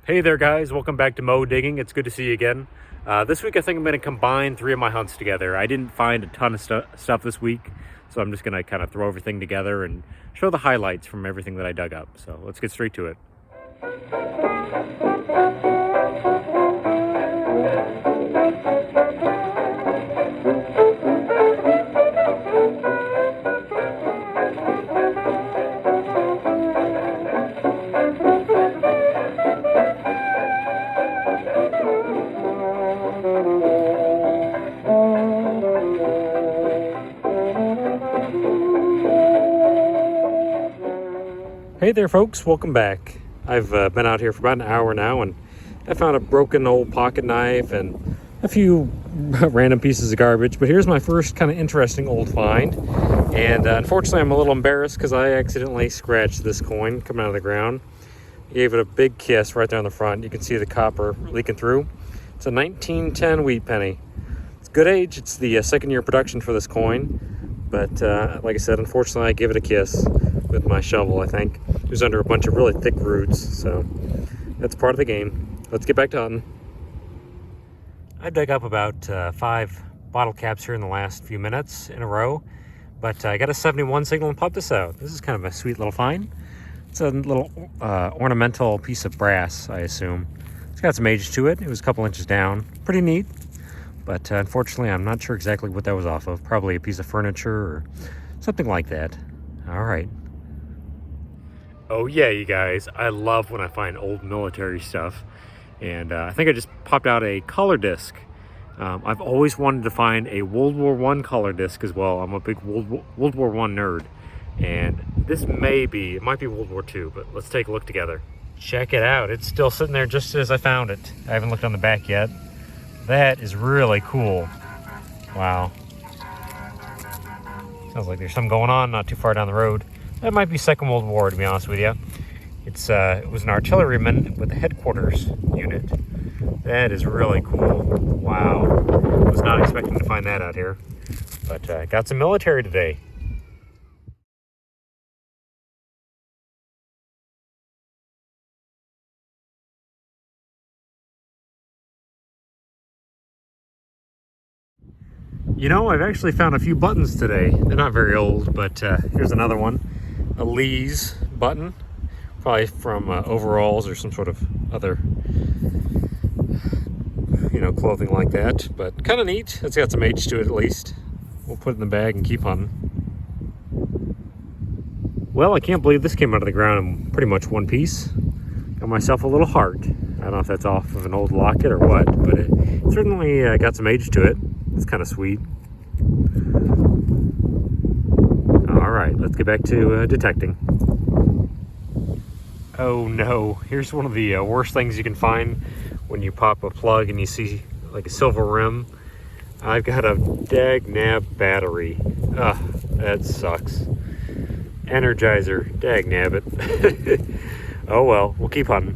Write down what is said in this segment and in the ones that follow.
Hey there guys, welcome back to Mo Digging. It's good to see you again. This week I think I'm going to combine 3 of my hunts together. I didn't find a ton of stuff this week, so I'm just going to kind of throw everything together and show the highlights from everything that I dug up. So let's get straight to it. Hey there folks, welcome back. I've been out here for about an hour now and I found a broken old pocket knife and a few random pieces of garbage, but here's my first kind of interesting old find. And unfortunately I'm a little embarrassed because I accidentally scratched this coin coming out of the ground. Gave it a big kiss right there on the front. You can see the copper leaking through. It's a 1910 wheat penny. It's good age. It's the second year production for this coin. But like I said, unfortunately I gave it a kiss with my shovel, I think. It was under a bunch of really thick roots, so that's part of the game. Let's get back to hunting. I dug up about 5 bottle caps here in the last few minutes in a row, but I got a 71 signal and popped this out. This is kind of a sweet little find. It's a little ornamental piece of brass, I assume. It's got some age to it. It was a couple inches down. Pretty neat, but unfortunately I'm not sure exactly what that was off of. Probably a piece of furniture or something like that. All right. Oh yeah, you guys, I love when I find old military stuff. And I think I just popped out a color disc. I've always wanted to find a World War I color disc as well. I'm a big World War I nerd. And this it might be World War II, but let's take a look together. Check it out, it's still sitting there just as I found it. I haven't looked on the back yet. That is really cool. Wow. Sounds like there's something going on not too far down the road. That might be Second World War, to be honest with you. It was an artilleryman with a headquarters unit. That is really cool. Wow. Was not expecting to find that out here. But got some military today. You know, I've actually found a few buttons today. They're not very old, but here's another one. A Lee's button, probably from overalls or some sort of other, clothing like that. But kind of neat. It's got some age to it at least. We'll put it in the bag and keep hunting. Well, I can't believe this came out of the ground in pretty much one piece. Got myself a little heart. I don't know if that's off of an old locket or what, but it certainly got some age to it. It's kind of sweet. All right, let's get back to detecting. Oh no, here's one of the worst things you can find when you pop a plug and you see like a silver rim. I've got a dag-nab battery. Ugh, that sucks. Energizer, dag-nabbit. Oh well, we'll keep hunting.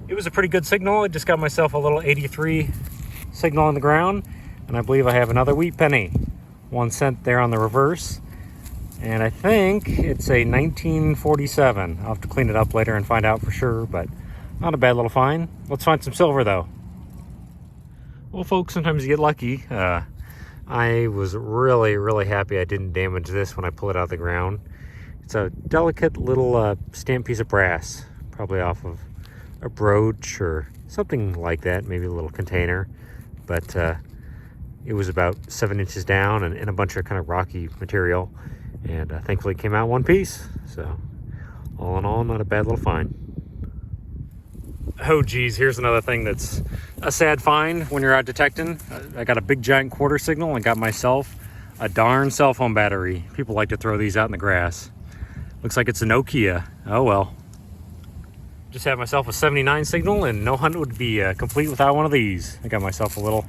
It was a pretty good signal. I just got myself a little 83 signal on the ground. And I believe I have another wheat penny. 1 cent there on the reverse. And I think it's a 1947. I'll have to clean it up later and find out for sure, but not a bad little find. Let's find some silver though. Well folks, sometimes you get lucky. I was really happy I didn't damage this when I pull it out of the ground. It's a delicate little stamped piece of brass, probably off of a brooch or something like that, maybe a little container. But it was about 7 inches down and in a bunch of kind of rocky material. And thankfully it came out one piece. So all in all, not a bad little find. Oh geez, here's another thing that's a sad find when you're out detecting. I got a big giant quarter signal and got myself a darn cell phone battery. People like to throw these out in the grass. Looks like it's a Nokia. Oh well. Just had myself a 79 signal and no hunt would be complete without one of these. I got myself a little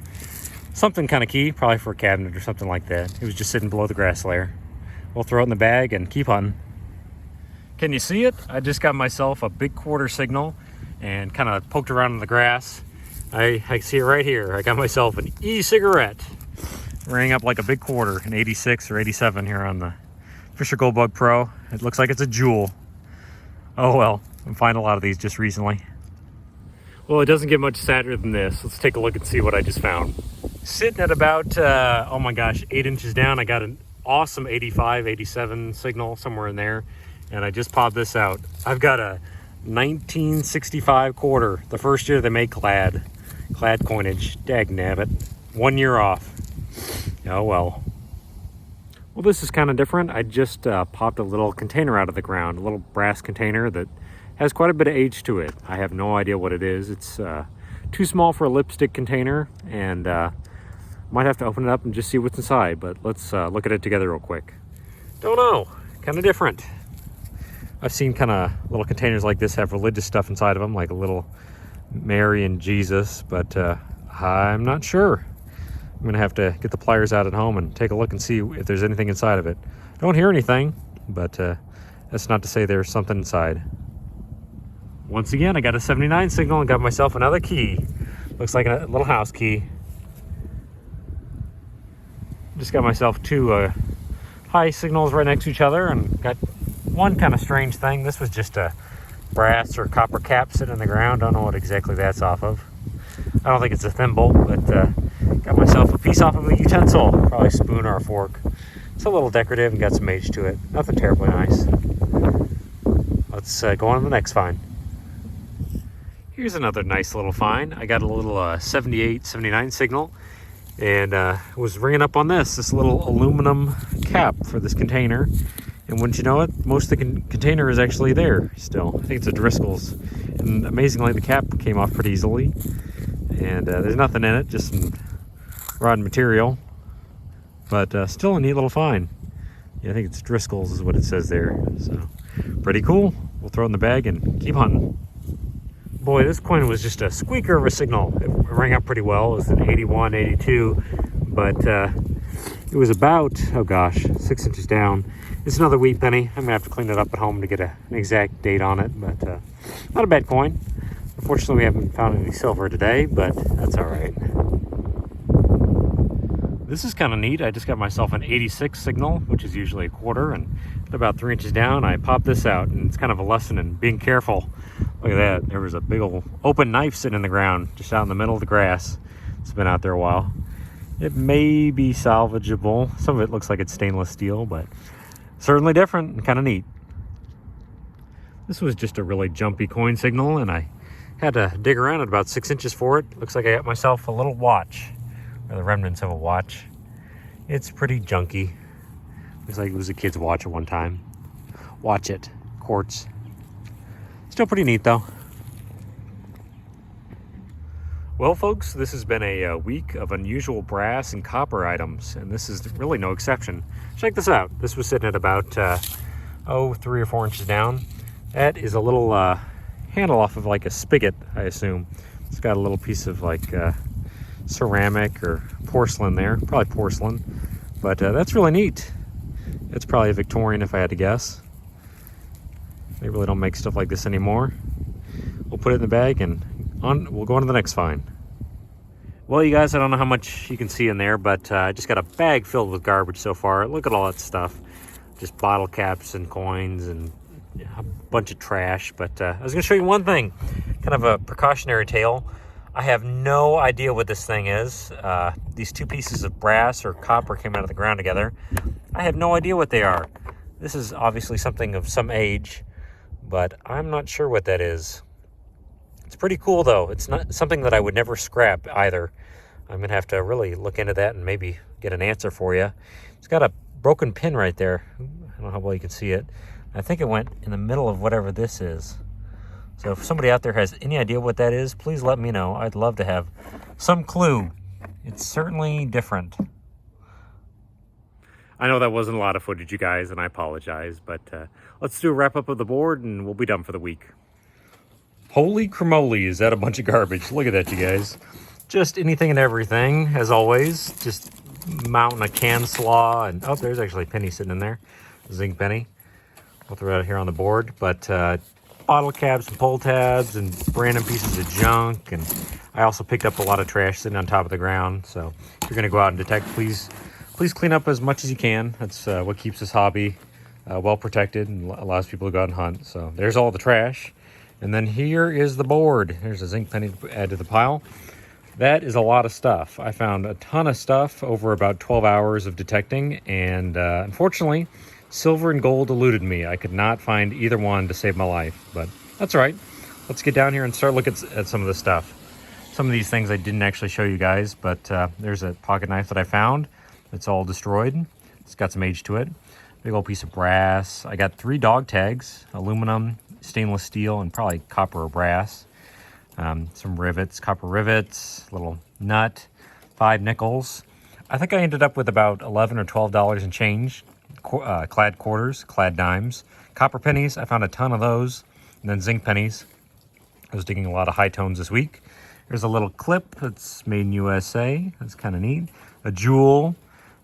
something kind of key, probably for a cabinet or something like that. It was just sitting below the grass layer. We'll throw it in the bag and keep hunting. Can you see it? I just got myself a big quarter signal and kind of poked around in the grass. I see it right here. I got myself an e-cigarette. Rang up like a big quarter, an 86 or 87 here on the Fisher Goldbug Pro. It looks like it's a jewel. Oh well, I'm finding a lot of these just recently. Well, it doesn't get much sadder than this. Let's take a look and see what I just found. Sitting at about, oh my gosh, 8 inches down. I got an awesome 85, 87 signal, somewhere in there. And I just popped this out. I've got a 1965 quarter, the first year they made clad coinage. Dagnabbit. 1 year off. Oh well. Well, this is kind of different. I just popped a little container out of the ground, a little brass container that has quite a bit of age to it. I have no idea what it is. It's too small for a lipstick container, and might have to open it up and just see what's inside, but let's look at it together real quick. Don't know, kind of different. I've seen kind of little containers like this have religious stuff inside of them, like a little Mary and Jesus, but I'm not sure. I'm gonna have to get the pliers out at home and take a look and see if there's anything inside of it. Don't hear anything, but that's not to say there's something inside. Once again, I got a 79 signal and got myself another key. Looks like a little house key. Just got myself two high signals right next to each other, and got one kind of strange thing. This was just a brass or copper cap sitting in the ground. Don't know what exactly that's off of. I don't think it's a thimble, but got myself a piece off of a utensil, probably a spoon or a fork. It's a little decorative and got some age to it. Nothing terribly nice. Let's go on to the next find. Here's another nice little find. I got a little 78, 79 signal, and was ringing up on this little aluminum cap for this container. And wouldn't you know it, most of the container is actually there still. I think it's a Driscoll's. And amazingly, the cap came off pretty easily. And there's nothing in it, just some rotten material. But still a neat little find. Yeah, I think it's Driscoll's is what it says there. So, pretty cool. We'll throw it in the bag and keep hunting. Boy, this coin was just a squeaker of a signal. It rang out pretty well. It was an 81, 82, but it was about, oh gosh, 6 inches down. It's another wheat penny. I'm gonna have to clean it up at home to get an exact date on it, but not a bad coin. Unfortunately, we haven't found any silver today, but that's all right. This is kind of neat. I just got myself an 86 signal, which is usually a quarter, and at about 3 inches down, I popped this out, and it's kind of a lesson in being careful. Look at that. There was a big old open knife sitting in the ground, just out in the middle of the grass. It's been out there a while. It may be salvageable. Some of it looks like it's stainless steel, but certainly different and kind of neat. This was just a really jumpy coin signal, and I had to dig around at about 6 inches for it. Looks like I got myself a little watch, or the remnants of a watch. It's pretty junky. Looks like it was a kid's watch at one time. Watch it. Quartz. Still pretty neat though. Well folks, this has been a week of unusual brass and copper items, and this is really no exception. Check this out. This was sitting at about 3 or 4 inches down. That is a little handle off of like a spigot, I assume. It's got a little piece of like ceramic or porcelain there, probably porcelain, but that's really neat. It's probably a Victorian if I had to guess. They really don't make stuff like this anymore. We'll put it in the bag and we'll go on to the next find. Well, you guys, I don't know how much you can see in there, but I just got a bag filled with garbage so far. Look at all that stuff. Just bottle caps and coins and a bunch of trash. But I was going to show you one thing, kind of a precautionary tale. I have no idea what this thing is. These two pieces of brass or copper came out of the ground together. I have no idea what they are. This is obviously something of some age, but I'm not sure what that is. It's pretty cool though. It's not something that I would never scrap either. I'm gonna have to really look into that and maybe get an answer for you. It's got a broken pin right there. I don't know how well you can see it. I think it went in the middle of whatever this is. So if somebody out there has any idea what that is, please let me know. I'd love to have some clue. It's certainly different. I know that wasn't a lot of footage, you guys, and I apologize, but let's do a wrap-up of the board, and we'll be done for the week. Holy cramoly, is that a bunch of garbage. Look at that, you guys. Just anything and everything, as always. Just mountain of can slaw, and oh, there's actually a penny sitting in there. A zinc penny. We'll throw it out here on the board, but bottle caps and pull tabs and random pieces of junk, and I also picked up a lot of trash sitting on top of the ground, so if you're going to go out and detect, please clean up as much as you can. That's what keeps this hobby well protected and allows people to go out and hunt. So there's all the trash. And then here is the board. There's a zinc penny to add to the pile. That is a lot of stuff. I found a ton of stuff over about 12 hours of detecting, and unfortunately, silver and gold eluded me. I could not find either one to save my life, but that's all right. Let's get down here and start looking at some of the stuff. Some of these things I didn't actually show you guys, but there's a pocket knife that I found. It's all destroyed. It's got some age to it. Big old piece of brass. I got 3 dog tags, aluminum, stainless steel, and probably copper or brass. Some rivets, copper rivets, little nut, 5 nickels. I think I ended up with about $11 or $12 and change. Clad quarters, clad dimes, copper pennies. I found a ton of those, and then zinc pennies. I was digging a lot of high tones this week. There's a little clip that's made in USA. That's kind of neat. A jewel,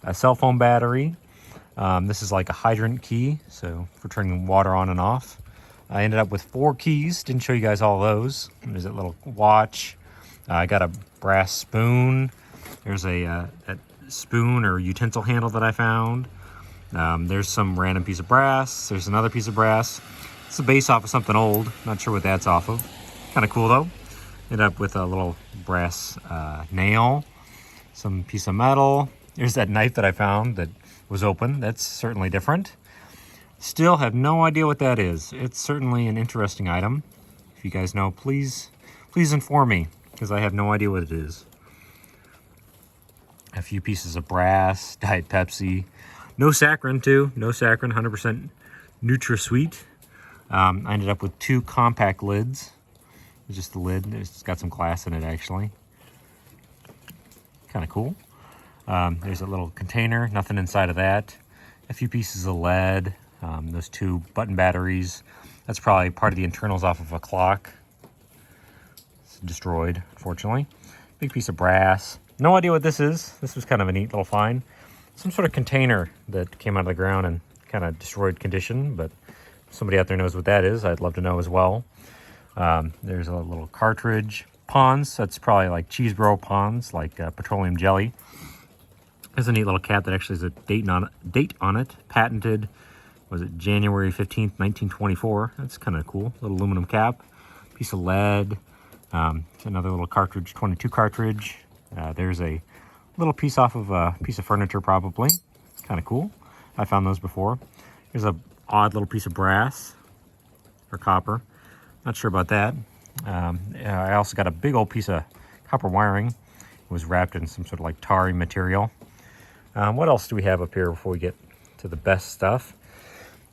a cell phone battery. This is like a hydrant key, so for turning water on and off. I ended up with 4 keys. Didn't show you guys all those. There's a little watch. I got a brass spoon. There's a spoon or utensil handle that I found. There's some random piece of brass. There's another piece of brass. It's a base off of something old. Not sure what that's off of. Kind of cool though. Ended up with a little brass nail. Some piece of metal. There's that knife that I found that was open. That's certainly different. Still have no idea what that is. It's certainly an interesting item. If you guys know, please inform me, because I have no idea what it is. A few pieces of brass, Diet Pepsi. No saccharin too. No saccharin, 100% NutraSweet. I ended up with 2 compact lids. It's just the lid. It's got some glass in it actually. Kind of cool. There's a little container, nothing inside of that. A few pieces of lead. Those 2 button batteries. That's probably part of the internals off of a clock. It's destroyed, unfortunately. Big piece of brass. No idea what this is. This was kind of a neat little find. Some sort of container that came out of the ground in kind of destroyed condition, but if somebody out there knows what that is, I'd love to know as well. There's a little cartridge. Ponds. That's probably like Cheesebro ponds, like petroleum jelly. There's a neat little cap that actually has a date on it. Patented. Was it January 15th, 1924? That's kind of cool. Little aluminum cap, piece of lead, another little cartridge, 22 cartridge. There's a little piece off of a piece of furniture, probably. Kind of cool. I found those before. There's a odd little piece of brass or copper. Not sure about that. I also got a big old piece of copper wiring. It was wrapped in some sort of like tarry material. What else do we have up here before we get to the best stuff?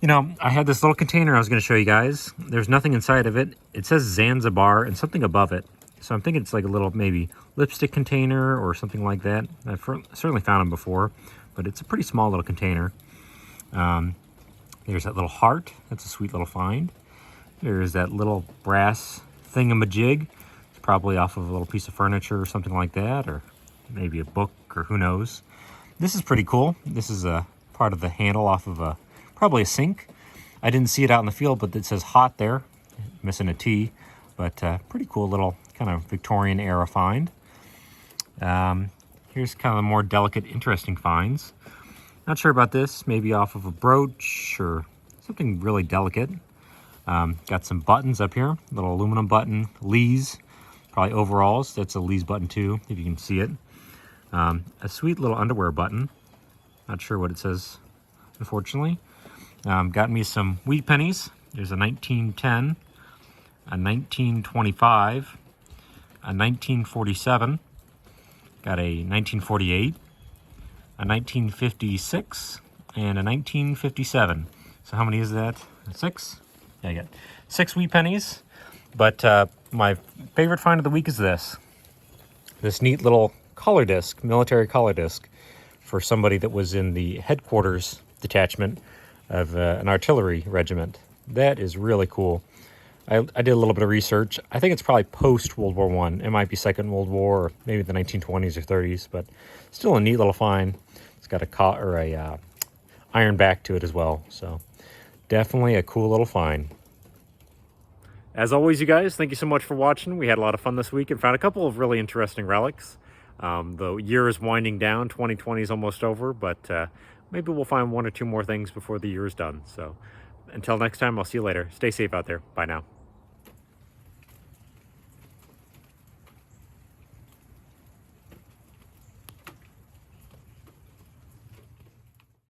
You know, I had this little container I was going to show you guys. There's nothing inside of it. It says Zanzibar and something above it. So I'm thinking it's like a little maybe lipstick container or something like that. I've certainly found them before, but it's a pretty small little container. There's that little heart. That's a sweet little find. There's that little brass thingamajig. It's probably off of a little piece of furniture or something like that, or maybe a book, or who knows. This is pretty cool. This is a part of the handle off of probably a sink. I didn't see it out in the field, but it says hot there. Missing a T, but pretty cool little kind of Victorian era find. Here's kind of the more delicate, interesting finds. Not sure about this. Maybe off of a brooch or something really delicate. Got some buttons up here. Little aluminum button. Lee's. Probably overalls. That's a Lee's button too, if you can see it. A sweet little underwear button. Not sure what it says, unfortunately. Got me some wheat pennies. There's a 1910, a 1925, a 1947, got a 1948, a 1956, and a 1957. So how many is that? 6? Yeah, I got 6 wheat pennies. But my favorite find of the week is this neat little collar disc, military collar disc, for somebody that was in the headquarters detachment of an artillery regiment. That is really cool. I did a little bit of research. I think it's probably post World War I. It might be Second World War, or maybe the 1920s or 30s, but still a neat little find. It's got a iron back to it as well, so definitely a cool little find. As always, you guys, thank you so much for watching. We had a lot of fun this week and found a couple of really interesting relics. The year is winding down. 2020 is almost over, but maybe we'll find 1 or 2 more things before the year is done. So until next time, I'll see you later. Stay safe out there. Bye now.